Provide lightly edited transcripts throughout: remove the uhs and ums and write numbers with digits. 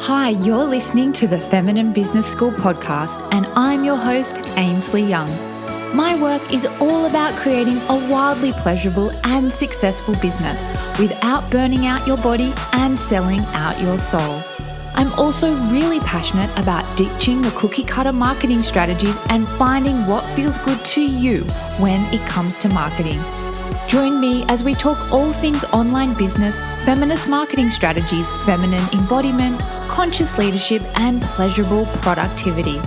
Hi, you're listening to the Feminine Business School podcast, and I'm your host, Ainsley Young. My work is all about creating a wildly pleasurable and successful business without burning out your body and selling out your soul. I'm also really passionate about ditching the cookie cutter marketing strategies and finding what feels good to you when it comes to marketing. Join me as we talk all things online business, feminist marketing strategies, feminine embodiment, conscious leadership, and pleasurable productivity.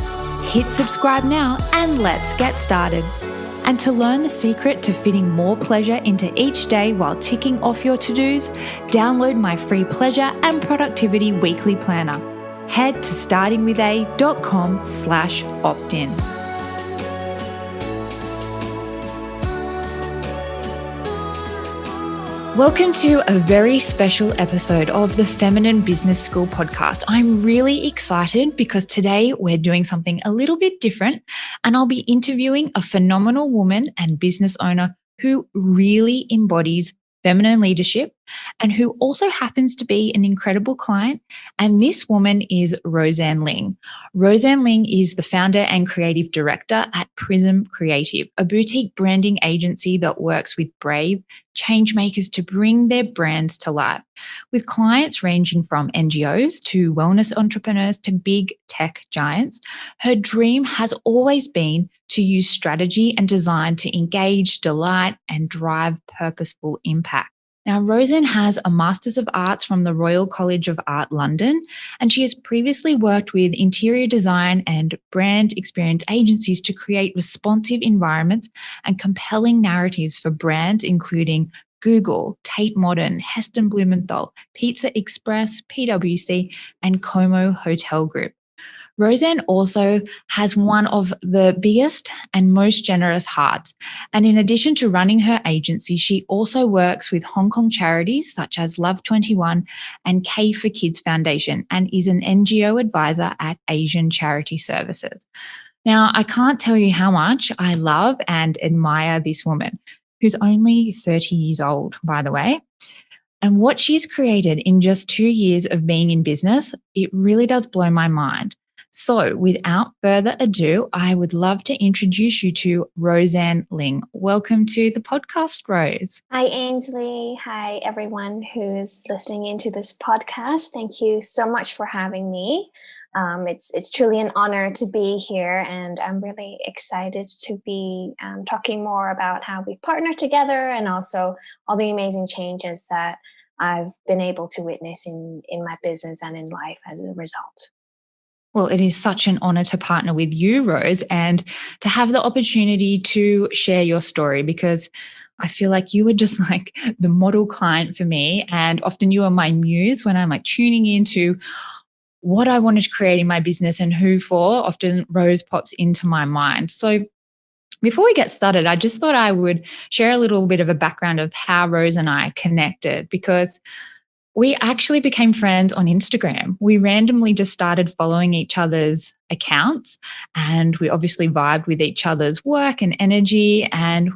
Hit subscribe now and let's get started. And to learn the secret to fitting more pleasure into each day while ticking off your to-dos, download my free pleasure and productivity weekly planner. Head to startingwitha.com/opt-in. Welcome to a very special episode of the Feminine Business School podcast. I'm really excited because today we're doing something a little bit different, and I'll be interviewing a phenomenal woman and business owner who really embodies feminine leadership and who also happens to be an incredible client. And this woman is Roseanne Ling. Roseanne Ling is the founder and creative director at Prism Creative, a boutique branding agency that works with brave change makers to bring their brands to life, with clients ranging from NGOs to wellness entrepreneurs to big tech giants. Her dream has always been to use strategy and design to engage, delight, and drive purposeful impact. Now, Roseanne has a Masters of Arts from the Royal College of Art, London, and she has previously worked with interior design and brand experience agencies to create responsive environments and compelling narratives for brands including Google, Tate Modern, Heston Blumenthal, Pizza Express, PwC, and Como Hotel Group. Roseanne also has one of the biggest and most generous hearts. And in addition to running her agency, she also works with Hong Kong charities such as Love 21 and K for Kids Foundation and is an NGO advisor at Asian Charity Services. Now, I can't tell you how much I love and admire this woman, who's only 30 years old, by the way. And what she's created in just 2 years of being in business, it really does blow my mind. So without further ado, I would love to introduce you to Roseanne Ling. Welcome to the podcast, Rose. Hi, Ainsley. Hi, everyone who's listening into this podcast. Thank you so much for having me. It's truly an honor to be here, and I'm really excited to be talking more about how we partner together and also all the amazing changes that I've been able to witness in my business and in life as a result. Well, it is such an honor to partner with you, Rose, and to have the opportunity to share your story, because I feel like you were just like the model client for me. And often you are my muse when I'm like tuning into what I wanted to create in my business and who for. Often Rose pops into my mind. So before we get started, I just thought I would share a little bit of a background of how Rose and I connected, because we actually became friends on Instagram. We randomly just started following each other's accounts, and we obviously vibed with each other's work and energy. And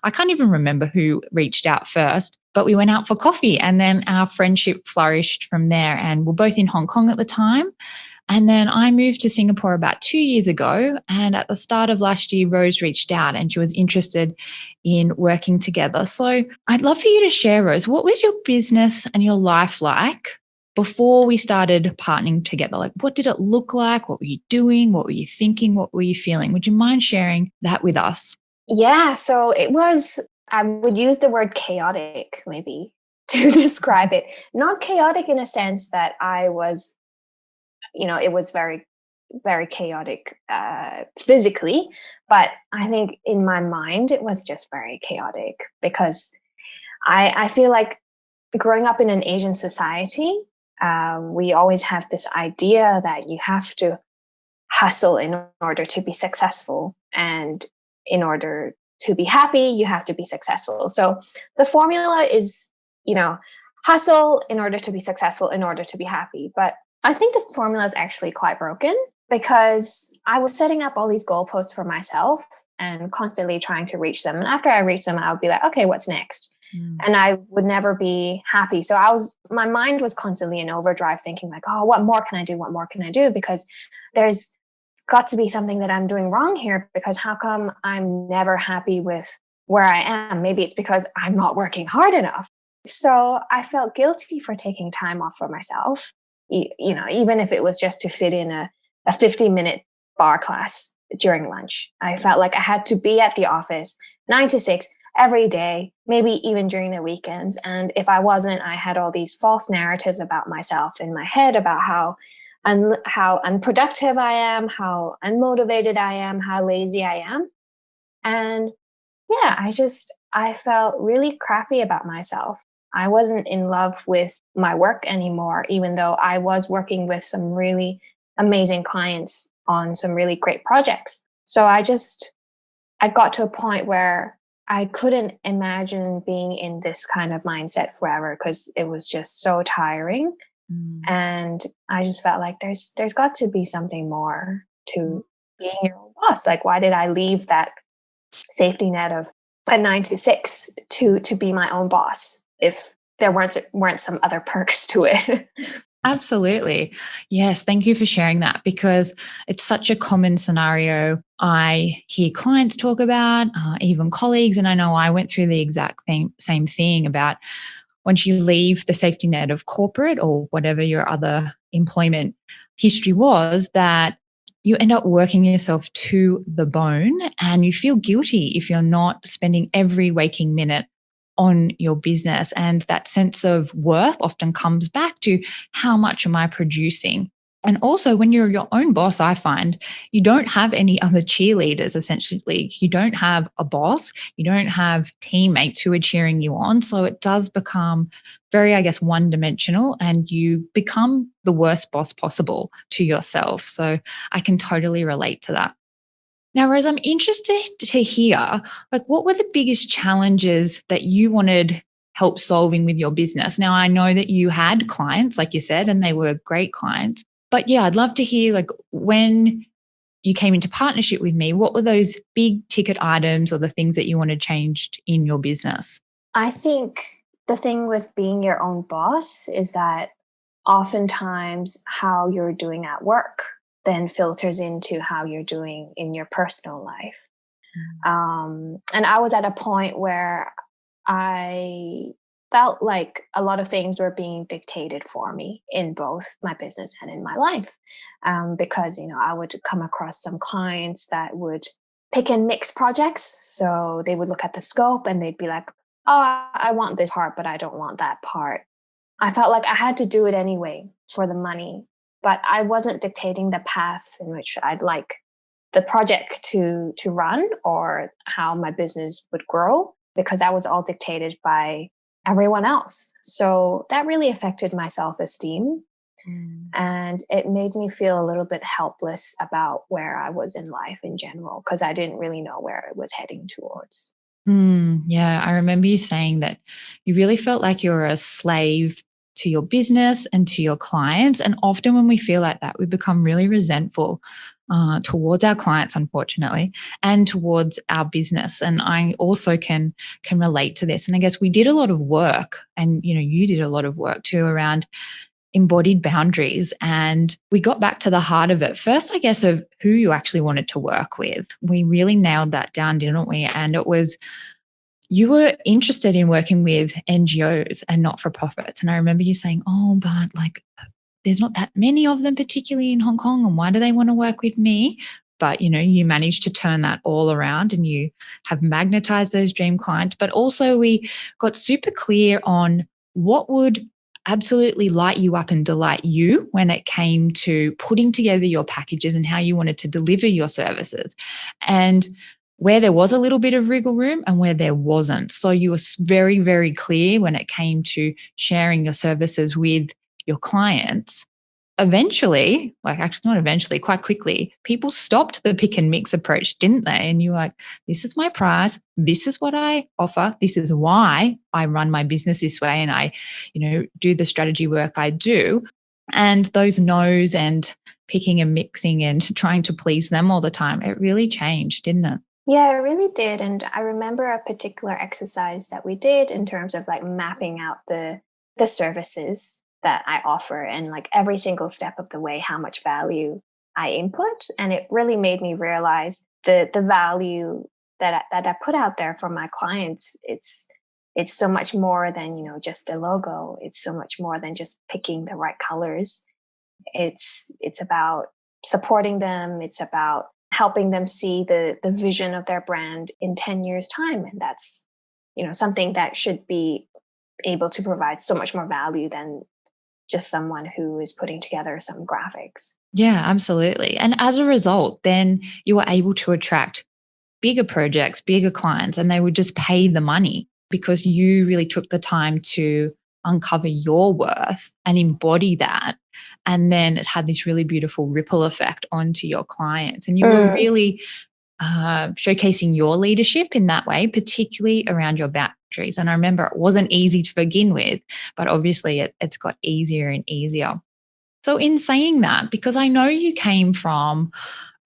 I can't even remember who reached out first, but we went out for coffee, and then our friendship flourished from there. And we're both in Hong Kong at the time. And then I moved to Singapore about 2 years ago. And at the start of last year, Rose reached out and she was interested in working together. So I'd love for you to share, Rose, what was your business and your life like before we started partnering together? Like, what did it look like? What were you doing? What were you thinking? What were you feeling? Would you mind sharing that with us? Yeah, so I would use the word chaotic maybe to describe it. Not chaotic in a sense that I was, it was very, very chaotic physically, but I think in my mind it was just very chaotic because I feel like growing up in an Asian society, we always have this idea that you have to hustle in order to be successful, and in order to be happy, you have to be successful. So the formula is, hustle in order to be successful, in order to be happy. But I think this formula is actually quite broken because I was setting up all these goalposts for myself and constantly trying to reach them. And after I reach them, I would be like, okay, what's next? Mm. and I would never be happy. So my mind was constantly in overdrive thinking like, oh, what more can I do? What more can I do? Because there's got to be something that I'm doing wrong here, because how come I'm never happy with where I am? Maybe it's because I'm not working hard enough. So I felt guilty for taking time off for myself, even if it was just to fit in a 50-minute bar class during lunch. I felt like I had to be at the office 9 to 6 every day, maybe even during the weekends. And if I wasn't, I had all these false narratives about myself in my head about how unproductive I am, how unmotivated I am, how lazy I am. And yeah, I felt really crappy about myself. I wasn't in love with my work anymore, even though I was working with some really amazing clients on some really great projects. So I got to a point where I couldn't imagine being in this kind of mindset forever, because it was just so tiring. Mm. And I just felt like there's got to be something more to being your own boss. Like, why did I leave that safety net of a 9 to 6 to be my own boss if there weren't some other perks to it? Absolutely. Yes. Thank you for sharing that, because it's such a common scenario I hear clients talk about, even colleagues. And I know I went through the exact same thing about once you leave the safety net of corporate or whatever your other employment history was, that you end up working yourself to the bone and you feel guilty if you're not spending every waking minute on your business. And that sense of worth often comes back to how much am I producing? And also, when you're your own boss, I find you don't have any other cheerleaders, essentially. You don't have a boss, you don't have teammates who are cheering you on. So it does become very, I guess, one dimensional, and you become the worst boss possible to yourself. So I can totally relate to that. Now, Rose, I'm interested to hear, like, what were the biggest challenges that you wanted help solving with your business? Now, I know that you had clients, like you said, and they were great clients. But yeah, I'd love to hear, like, when you came into partnership with me, what were those big ticket items or the things that you wanted changed in your business? I think the thing with being your own boss is that oftentimes how you're doing at work then filters into how you're doing in your personal life. And I was at a point where I felt like a lot of things were being dictated for me in both my business and in my life. Because, I would come across some clients that would pick and mix projects. So they would look at the scope and they'd be like, oh, I want this part, but I don't want that part. I felt like I had to do it anyway for the money, but I wasn't dictating the path in which I'd like the project to run or how my business would grow, because that was all dictated by everyone else. So that really affected my self-esteem, Mm. and it made me feel a little bit helpless about where I was in life in general, because I didn't really know where it was heading towards. Yeah, I remember you saying that you really felt like you were a slave to your business and to your clients. And often when we feel like that, we become really resentful towards our clients, unfortunately, and towards our business. And I also can relate to this. And I guess we did a lot of work, and you did a lot of work too around embodied boundaries. And we got back to the heart of it. First, I guess, of who you actually wanted to work with. We really nailed that down, didn't we? And it was, you were interested in working with NGOs and not for profits. And I remember you saying, oh, but like, there's not that many of them, particularly in Hong Kong. And why do they want to work with me? But you managed to turn that all around and you have magnetized those dream clients. But also, we got super clear on what would absolutely light you up and delight you when it came to putting together your packages and how you wanted to deliver your services, and where there was a little bit of wriggle room and where there wasn't. So you were very, very clear when it came to sharing your services with your clients. Eventually, like, actually not eventually, quite quickly, people stopped the pick and mix approach, didn't they? And you were like, this is my price, this is what I offer, this is why I run my business this way, and I, do the strategy work I do. And those no's and picking and mixing and trying to please them all the time, it really changed, didn't it? Yeah, it really did. And I remember a particular exercise that we did in terms of like mapping out the services that I offer and like every single step of the way how much value I input. And it really made me realize the value that I put out there for my clients. It's so much more than, just a logo. It's so much more than just picking the right colors. It's about supporting them. It's about helping them see the vision of their brand in 10 years time, and that's something that should be able to provide so much more value than just someone who is putting together some graphics. Yeah, absolutely. And as a result, then you were able to attract bigger projects, bigger clients, and they would just pay the money because you really took the time to uncover your worth and embody that. And then it had this really beautiful ripple effect onto your clients. And you were Mm. really showcasing your leadership in that way, particularly around your boundaries. And I remember it wasn't easy to begin with, but obviously it's got easier and easier. So, in saying that, because I know you came from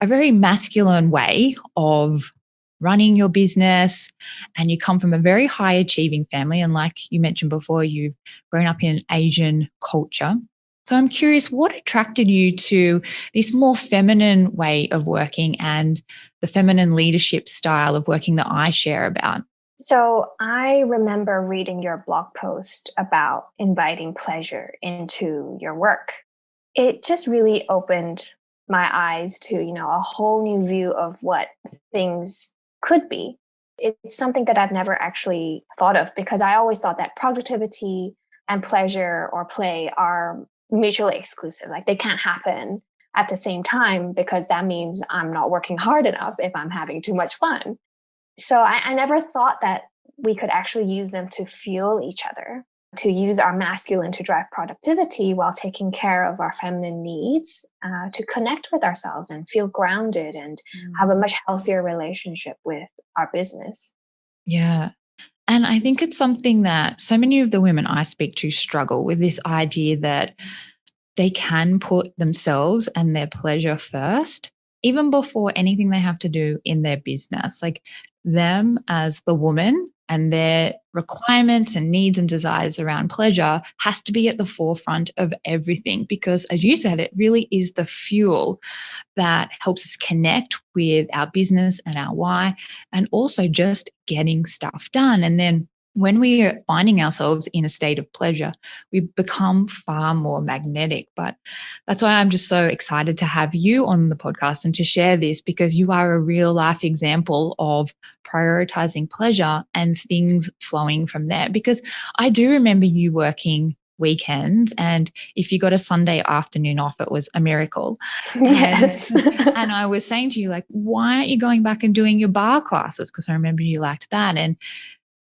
a very masculine way of running your business and you come from a very high achieving family. And like you mentioned before, you've grown up in an Asian culture. So, I'm curious, what attracted you to this more feminine way of working and the feminine leadership style of working that I share about? So I remember reading your blog post about inviting pleasure into your work. It just really opened my eyes to, a whole new view of what things could be. It's something that I've never actually thought of because I always thought that productivity and pleasure or play are mutually exclusive. Like they can't happen at the same time because that means I'm not working hard enough if I'm having too much fun. So I never thought that we could actually use them to fuel each other, to use our masculine to drive productivity while taking care of our feminine needs, to connect with ourselves and feel grounded and have a much healthier relationship with our business. Yeah. And I think it's something that so many of the women I speak to struggle with, this idea that they can put themselves and their pleasure first, even before anything they have to do in their business. Like them as the woman and their requirements and needs and desires around pleasure has to be at the forefront of everything because, as you said, it really is the fuel that helps us connect with our business and our why, and also just getting stuff done. And then when we are finding ourselves in a state of pleasure, we become far more magnetic. But that's why I'm just so excited to have you on the podcast and to share this because you are a real life example of prioritizing pleasure and things flowing from there. Because I do remember you working weekends, and if you got a Sunday afternoon off, it was a miracle. And Yes. and I was saying to you, like, why aren't you going back and doing your bar classes? Because I remember you liked that. And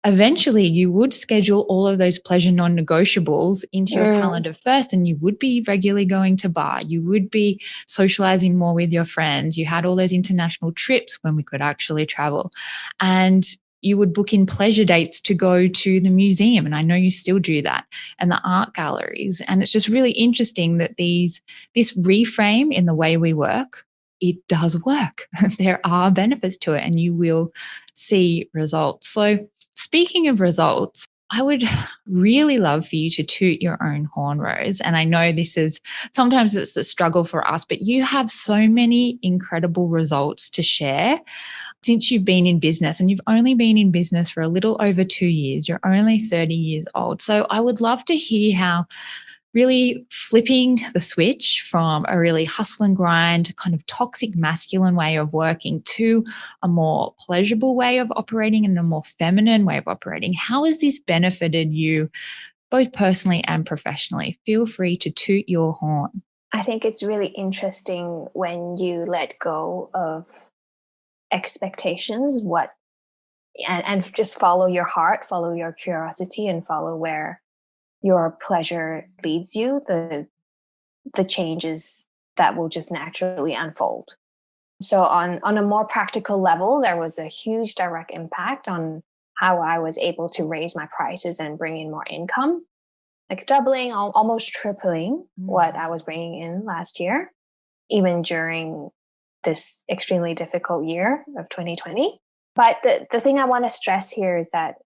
eventually you would schedule all of those pleasure non-negotiables into your Mm. calendar first, and you would be regularly going to bar, you would be socializing more with your friends, you had all those international trips when we could actually travel, and you would book in pleasure dates to go to the museum, and I know you still do that, and the art galleries. And it's just really interesting that this reframe in the way we work, it does work. There are benefits to it and you will see results. So speaking of results, I would really love for you to toot your own horn, Rose. And I know this is sometimes it's a struggle for us, but you have so many incredible results to share since you've been in business, and you've only been in business for a little over 2 years. You're only 30 years old. So I would love to hear how really flipping the switch from a really hustle and grind kind of toxic masculine way of working to a more pleasurable way of operating and a more feminine way of operating. How has this benefited you both personally and professionally? Feel free to toot your horn. I think it's really interesting when you let go of expectations, and just follow your heart, follow your curiosity, and follow where your pleasure leads you, the changes that will just naturally unfold. So on a more practical level, there was a huge direct impact on how I was able to raise my prices and bring in more income, like doubling, almost tripling what I was bringing in last year, even during this extremely difficult year of 2020. But the thing I want to stress here is that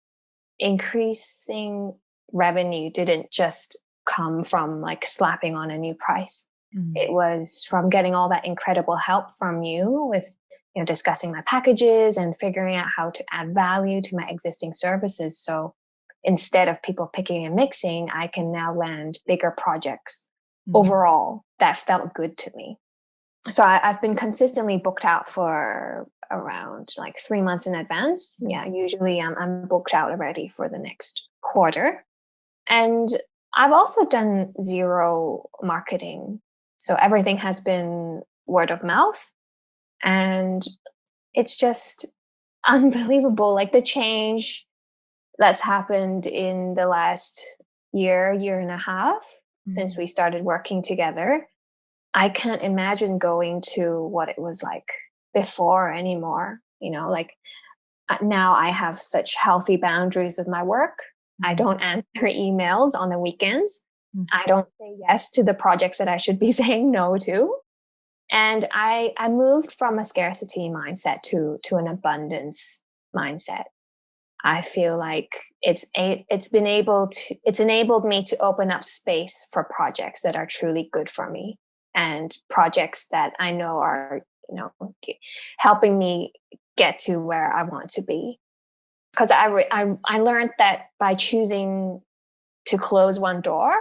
increasing revenue didn't just come from like slapping on a new price. It was from getting all that incredible help from you with, discussing my packages and figuring out how to add value to my existing services. So instead of people picking and mixing, I can now land bigger projects overall that felt good to me. So I've been consistently booked out for around like 3 months in advance. Yeah, usually I'm booked out already for the next quarter. And I've also done zero marketing. So everything has been word of mouth. And it's just unbelievable. Like the change that's happened in the last year and a half since we started working together. I can't imagine going to what it was like before anymore. Like now I have such healthy boundaries with my work. I don't answer emails on the weekends. I don't say yes to the projects that I should be saying no to. And I moved from a scarcity mindset to an abundance mindset. I feel like it's enabled me to open up space for projects that are truly good for me and projects that I know are, helping me get to where I want to be. Because I learned that by choosing to close one door,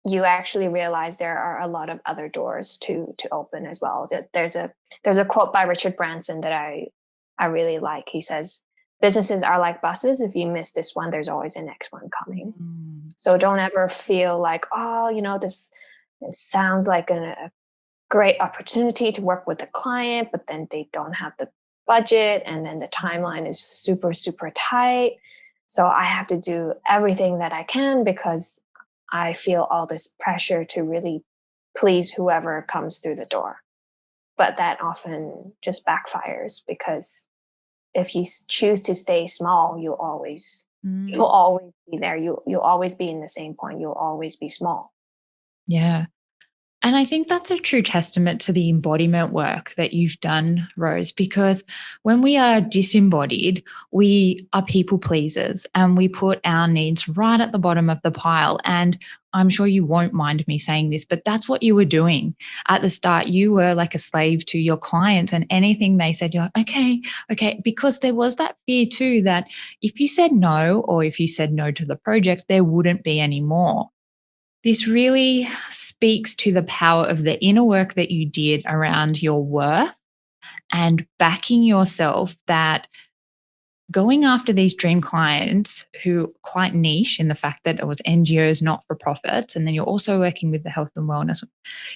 you actually realize there are a lot of other doors to open as well. There's a quote by Richard Branson that I really like. He says, "Businesses are like buses. If you miss this one, there's always a next one coming." So don't ever feel like, this sounds like a great opportunity to work with a client, but then they don't have the budget and then the timeline is super, super tight. So I have to do everything that I can because I feel all this pressure to really please whoever comes through the door. But that often just backfires because if you choose to stay small, you'll always be there. You'll always be in the same point. You'll always be small. Yeah. And I think that's a true testament to the embodiment work that you've done, Rose, because when we are disembodied, we are people pleasers and we put our needs right at the bottom of the pile. And I'm sure you won't mind me saying this, but that's what you were doing at the start. You were like a slave to your clients, and anything they said, you're like, okay, because there was that fear too that if you said no, or if you said no to the project, there wouldn't be any more. This really speaks to the power of the inner work that you did around your worth and backing yourself, that going after these dream clients who are quite niche in the fact that it was NGOs, not for profits, and then you're also working with the health and wellness,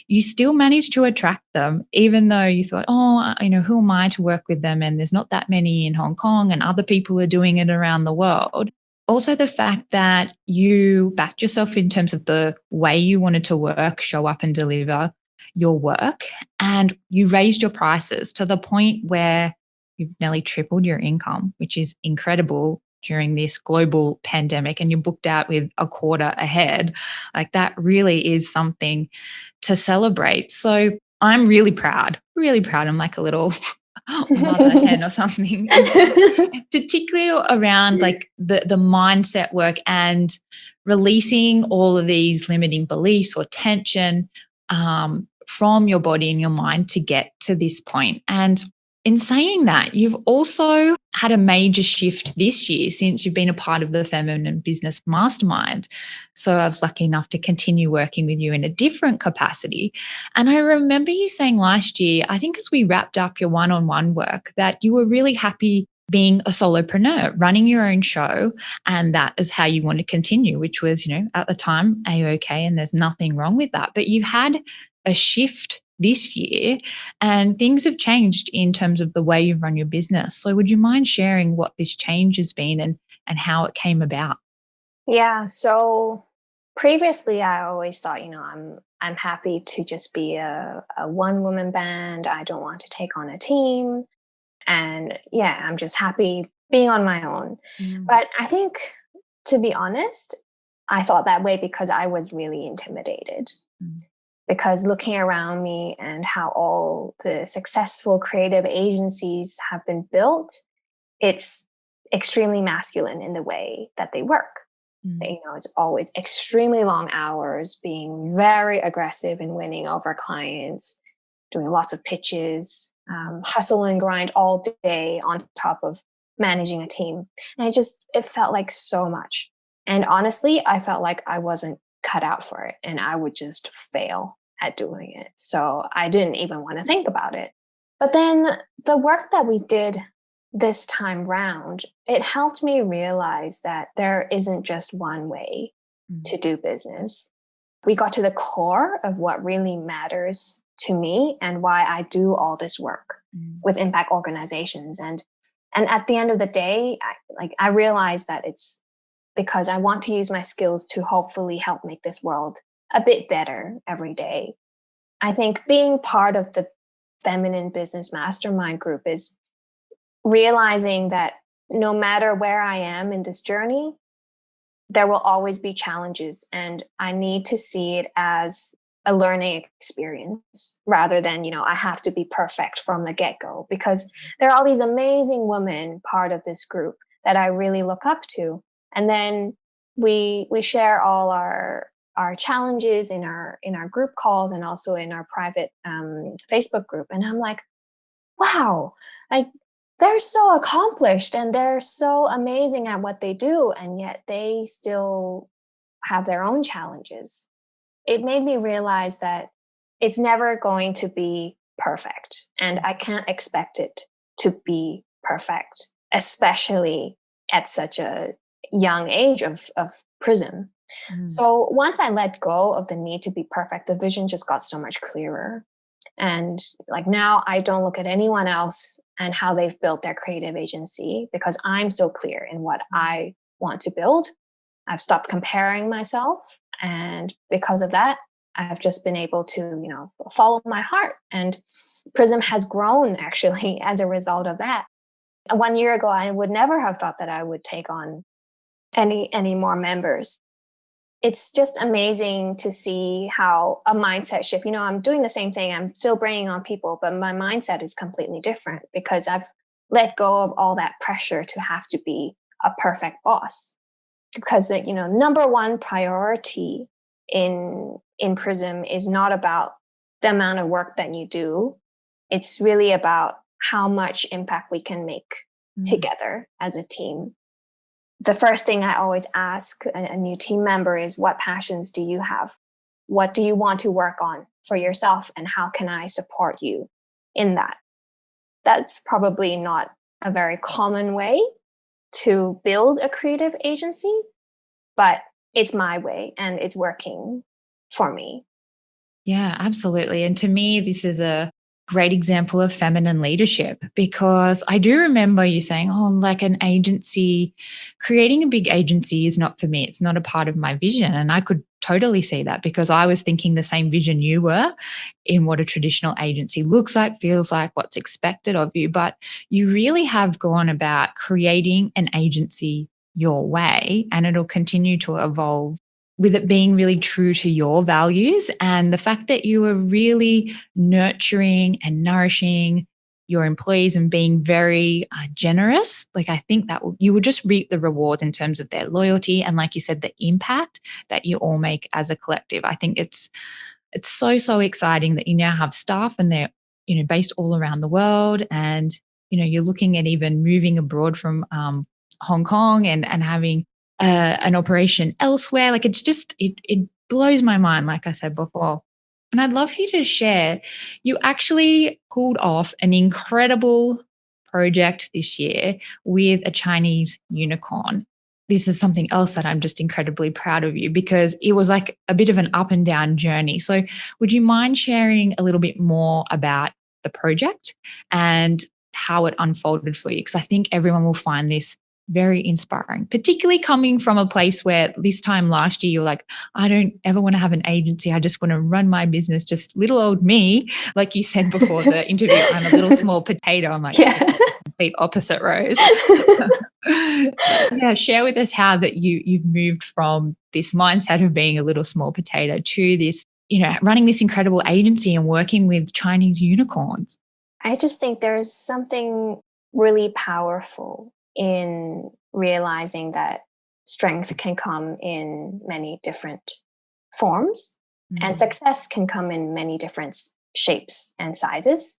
you still managed to attract them, even though you thought, who am I to work with them? And there's not that many in Hong Kong and other people are doing it around the world. Also, the fact that you backed yourself in terms of the way you wanted to work, show up and deliver your work, and you raised your prices to the point where you've nearly tripled your income, which is incredible during this global pandemic, and you're booked out with a quarter ahead. Like that really is something to celebrate. So I'm really proud. I'm like a little mother hen or something, particularly around like the mindset work and releasing all of these limiting beliefs or tension from your body and your mind to get to this point. And in saying that, you've also had a major shift this year since you've been a part of the Feminine Business Mastermind. So I was lucky enough to continue working with you in a different capacity. And I remember you saying last year, I think as we wrapped up your one-on-one work, that you were really happy being a solopreneur, running your own show. And that is how you want to continue, which was, at the time, A-OK, and there's nothing wrong with that. But you had a shift this year and things have changed in terms of the way you run your business. So would you mind sharing what this change has been and how it came about? Yeah. So previously I always thought, I'm happy to just be a one-woman band. I don't want to take on a team. And yeah, I'm just happy being on my own. But I think, to be honest, I thought that way because I was really intimidated. because looking around me and how all the successful creative agencies have been built, it's extremely masculine in the way that they work. It's always extremely long hours, being very aggressive in winning over clients, doing lots of pitches, hustle and grind all day on top of managing a team. And it felt like so much. And honestly, I felt like I wasn't cut out for it and I would just fail at doing it. So I didn't even want to think about it. But then the work that we did this time round, it helped me realize that there isn't just one way to do business. We got to the core of what really matters to me and why I do all this work with impact organizations. And at the end of the day, I realized that it's because I want to use my skills to hopefully help make this world a bit better every day. I think being part of the Feminine Business Mastermind group is realizing that no matter where I am in this journey, there will always be challenges, and I need to see it as a learning experience rather than, I have to be perfect from the get-go, because there are all these amazing women part of this group that I really look up to. And then we share all our challenges in our group calls and also in our private Facebook group. And I'm like, wow, they're so accomplished and they're so amazing at what they do, and yet they still have their own challenges. It made me realize that it's never going to be perfect, and I can't expect it to be perfect, especially at such a young age of Prism. So once I let go of the need to be perfect, the vision just got so much clearer. And now I don't look at anyone else and how they've built their creative agency, because I'm so clear in what I want to build. I've stopped comparing myself. And because of that, I've just been able to, follow my heart. And Prism has grown actually as a result of that. 1 year ago, I would never have thought that I would take on any more members. It's just amazing to see how a mindset shift, I'm doing the same thing. I'm still bringing on people, but my mindset is completely different because I've let go of all that pressure to have to be a perfect boss. Because, number one priority in Prism is not about the amount of work that you do. It's really about how much impact we can make together as a team. The first thing I always ask a new team member is, what passions do you have? What do you want to work on for yourself? And how can I support you in that? That's probably not a very common way to build a creative agency, but it's my way and it's working for me. Yeah, absolutely. And to me, this is a great example of feminine leadership, because I do remember you saying, like an agency, creating a big agency is not for me. It's not a part of my vision. And I could totally see that, because I was thinking the same vision you were in what a traditional agency looks like, feels like, what's expected of you. But you really have gone about creating an agency your way, and it'll continue to evolve with it being really true to your values, and the fact that you are really nurturing and nourishing your employees and being very generous. I think that you will just reap the rewards in terms of their loyalty and, like you said, the impact that you all make as a collective. I think it's so exciting that you now have staff and they're based all around the world, and you're looking at even moving abroad from Hong Kong and having an operation elsewhere. It's just, it blows my mind, like I said before. And I'd love for you to share, you actually pulled off an incredible project this year with a Chinese unicorn. This is something else that I'm just incredibly proud of you, because it was like a bit of an up and down journey. So would you mind sharing a little bit more about the project and how it unfolded for you? Because I think everyone will find this very inspiring, particularly coming from a place where this time last year you're like, I don't ever want to have an agency. I just want to run my business, just little old me. Like you said before the interview, I'm a little small potato. I'm like, yeah. Complete opposite, Rose. Yeah, share with us how that you've moved from this mindset of being a little small potato to this running this incredible agency and working with Chinese unicorns? I just think there's something really powerful in realizing that strength can come in many different forms and success can come in many different shapes and sizes.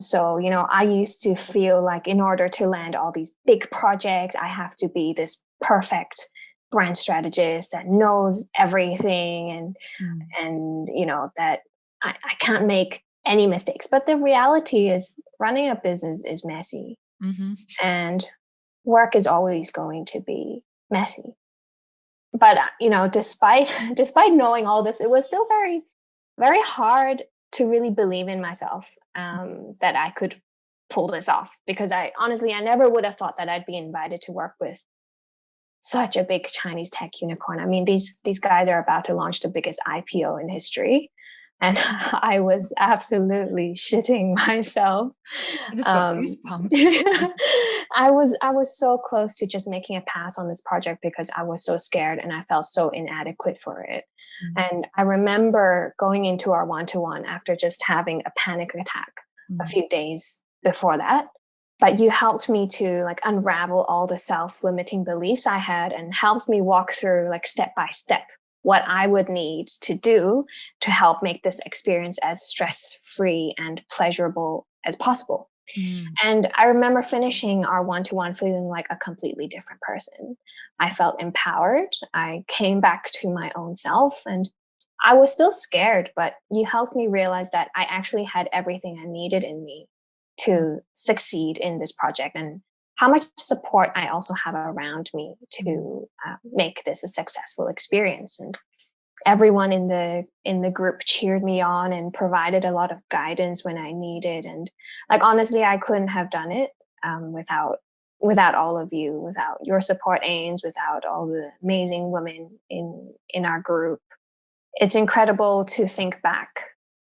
So, I used to feel like in order to land all these big projects, I have to be this perfect brand strategist that knows everything and that I can't make any mistakes. But the reality is running a business is messy and work is always going to be messy. But despite knowing all this, it was still very, very hard to really believe in myself that I could pull this off, because I never would have thought that I'd be invited to work with such a big Chinese tech unicorn. I mean, these guys are about to launch the biggest IPO in history, and I was absolutely shitting myself. I just got goosebumps. I was so close to just making a pass on this project because I was so scared and I felt so inadequate for it. And I remember going into our one-to-one after just having a panic attack a few days before that. But you helped me to unravel all the self-limiting beliefs I had and helped me walk through step by step what I would need to do to help make this experience as stress-free and pleasurable as possible. And I remember finishing our one-to-one feeling like a completely different person. I felt empowered. I came back to my own self, and I was still scared, but you helped me realize that I actually had everything I needed in me to succeed in this project, and how much support I also have around me to make this a successful experience. And everyone in the group cheered me on and provided a lot of guidance when I needed. And honestly, I couldn't have done it without all of you, without your support, Ains, without all the amazing women in our group. It's incredible to think back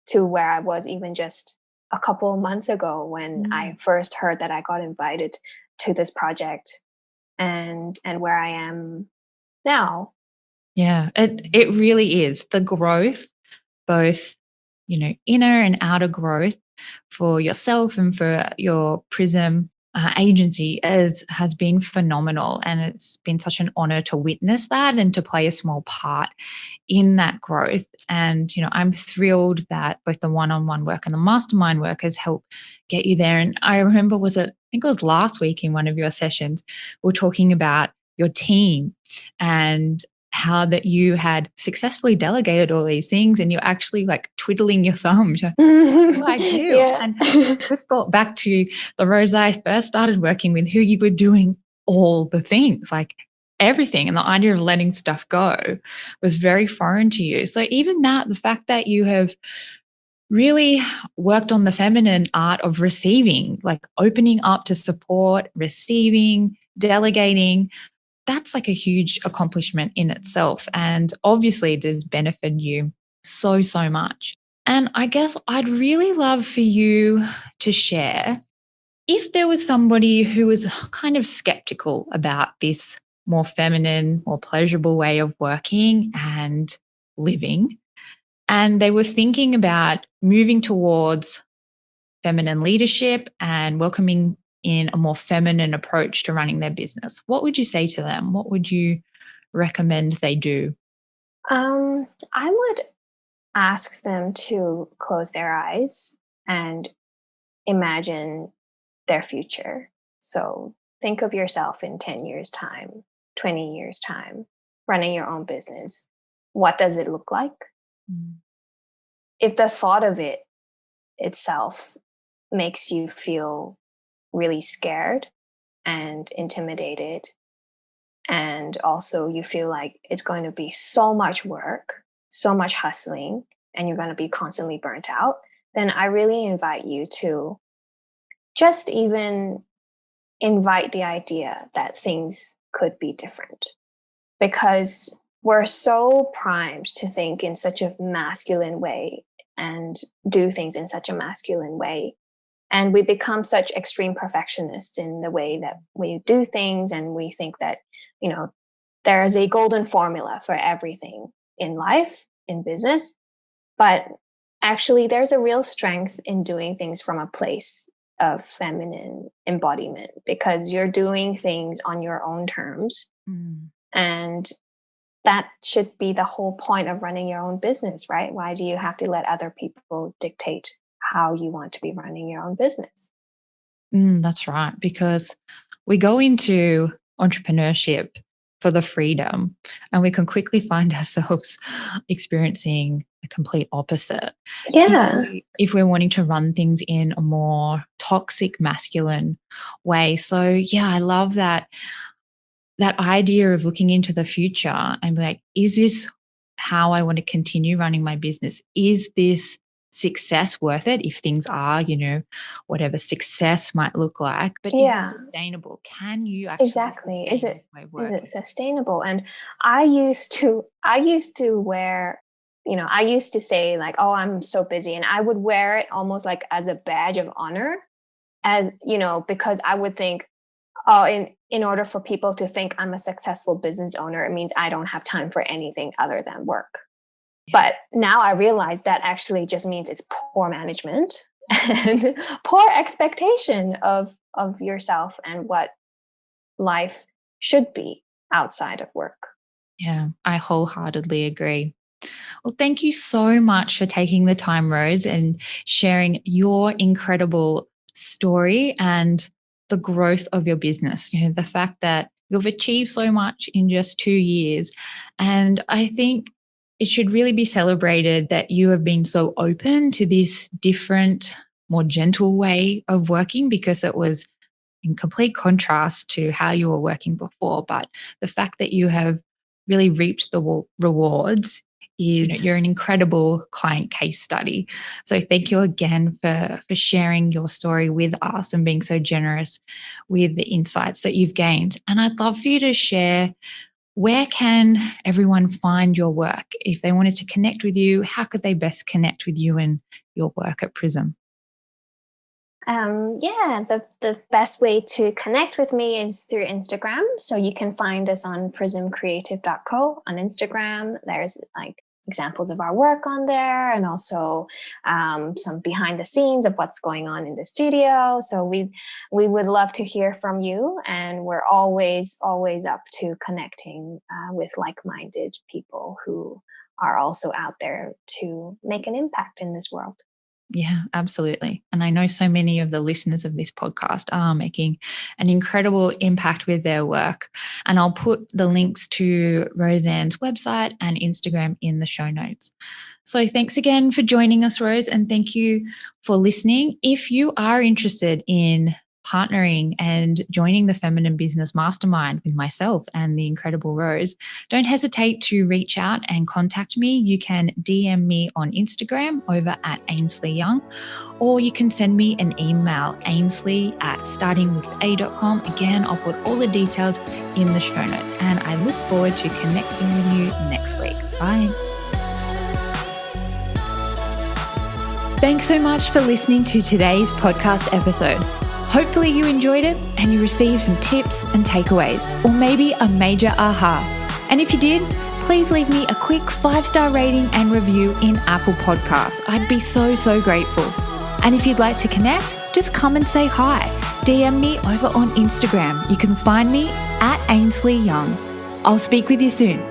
to where I was even just a couple of months ago when I first heard that I got invited to this project, and where I am now. Yeah, it really is. The growth, both, inner and outer growth for yourself and for your Prism agency has been phenomenal. And it's been such an honor to witness that and to play a small part in that growth. And, I'm thrilled that both the one-on-one work and the mastermind work has helped get you there. And I remember, I think it was last week in one of your sessions, we were talking about your team and how that you had successfully delegated all these things and you're actually twiddling your thumbs. What do I do? Yeah. And just thought back to the Rose I first started working with, who you were doing all the things, everything. And the idea of letting stuff go was very foreign to you. So even the fact that you have really worked on the feminine art of receiving, opening up to support, receiving, delegating, that's a huge accomplishment in itself. And obviously it has benefited you so, so much. And I guess I'd really love for you to share, if there was somebody who was kind of skeptical about this more feminine, more pleasurable way of working and living, and they were thinking about moving towards feminine leadership and welcoming in a more feminine approach to running their business, what would you say to them? What would you recommend they do? I would ask them to close their eyes and imagine their future. So think of yourself in 10 years' time, 20 years' time, running your own business. What does it look like? If the thought of it itself makes you feel really scared and intimidated, and also you feel like it's going to be so much work, so much hustling, and you're going to be constantly burnt out, then I really invite you to just even invite the idea that things could be different. Because we're so primed to think in such a masculine way and do things in such a masculine way. And we become such extreme perfectionists in the way that we do things. And we think that, there's a golden formula for everything in life, in business. But actually, there's a real strength in doing things from a place of feminine embodiment, because you're doing things on your own terms. Mm. And that should be the whole point of running your own business, right? Why do you have to let other people dictate how you want to be running your own business? That's right. Because we go into entrepreneurship for the freedom, and we can quickly find ourselves experiencing the complete opposite. Yeah, If we're wanting to run things in a more toxic masculine way. So yeah, I love that idea of looking into the future and be like, is this how I want to continue running my business? Is this success worth it? If things are, whatever success might look like, but is it yeah, sustainable? Can you actually exactly. sustain this way of Is working? it sustainable? And I used to wear, I used to say like, oh, I'm so busy, and I would wear it almost like as a badge of honor, as because I would think, oh, in order for people to think I'm a successful business owner, it means I don't have time for anything other than work. But now I realize that actually just means it's poor management and poor expectation of yourself and what life should be outside of work. Yeah, I wholeheartedly agree. Well, thank you so much for taking the time, Rose, and sharing your incredible story and the growth of your business. The fact that you've achieved so much in just 2 years. And I think it should really be celebrated that you have been so open to this different, more gentle way of working, because it was in complete contrast to how you were working before. But the fact that you have really reaped the rewards is, you're an incredible client case study. So thank you again for sharing your story with us and being so generous with the insights that you've gained. And I'd love for you to share, where can everyone find your work? If they wanted to connect with you, how could they best connect with you and your work at Prism? Yeah, the best way to connect with me is through Instagram. So you can find us on prismcreative.co on Instagram. There's like examples of our work on there, and also some behind the scenes of what's going on in the studio. So we would love to hear from you, and we're always up to connecting with like-minded people who are also out there to make an impact in this world. Yeah, absolutely. And I know so many of the listeners of this podcast are making an incredible impact with their work. And I'll put the links to Roseanne's website and Instagram in the show notes. So thanks again for joining us, Rose, and thank you for listening. If you are interested in partnering and joining the Feminine Business Mastermind with myself and the incredible Rose, don't hesitate to reach out and contact me. You can DM me on Instagram over at Ainsley Young, or you can send me an email, ainsley@startingwitha.com. Again, I'll put all the details in the show notes, and I look forward to connecting with you next week. Bye. Thanks so much for listening to today's podcast episode. Hopefully you enjoyed it and you received some tips and takeaways, or maybe a major aha. And if you did, please leave me a quick 5-star rating and review in Apple Podcasts. I'd be so grateful. And if you'd like to connect, just come and say hi. DM me over on Instagram. You can find me at Ainsley Young. I'll speak with you soon.